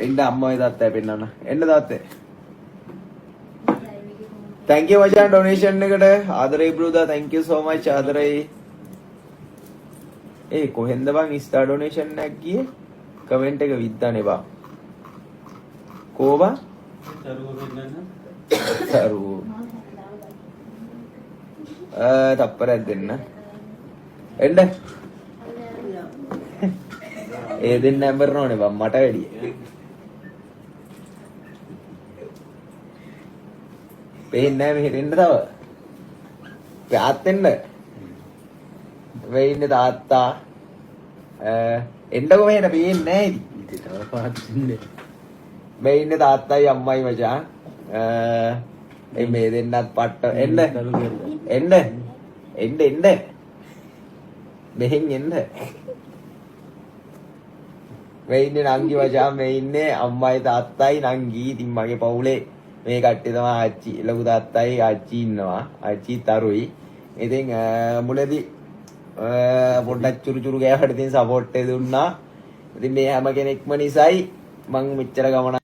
එන්න අම්මයි තාත්තයි පෙන්නන්න. එන්න තාත්තේ. Thank you මචං donation එකට. ආදරේ බ්‍රෝදා thank you so much ආදරේ. ඒ කොහෙන්ද බං ඉස්ටා donation එකක් ගියේ? කමෙන්ට් එක විද්දානේ බං. කෝබා? තරුව. තප්පරයක් දෙන්න. එන්න. ඒ දෙන්න ඇඹරනෝනේ බං මට වැඩිය. පේන්නේ නැහැ මෙහෙට එන්න තව. තාත් එන්න. වෙයි ඉන්නේ තාත්තා. එන්නකො මෙහෙට පේන්නේ නැහැ ඉතින්. තව පාත් ඉන්නේ. මේ ඉන්නේ තාත්තයි අම්මයි මචං. මේ දෙන්නත් පට්ට එන්න. එන්න. එන්න. මෙහෙන් එන්න. මේ ඉන්නේ නංගි මචං මේ ඉන්නේ අම්මයි තාත්තයි නංගි. ඉතින් මගේ පවුලේ මේ කට්ටිය තමයි ආච්චි ලොකු තාත්තයි ආච්චි ඉන්නවා. ආච්චි තරුයි. ඉතින් මුලදී පොඩ්ඩක් චුරු ගෑවට ඉතින් සපෝට් එක දුන්නා. ඉතින් මේ හැම කෙනෙක්ම නිසායි මම මෙච්චර ගමන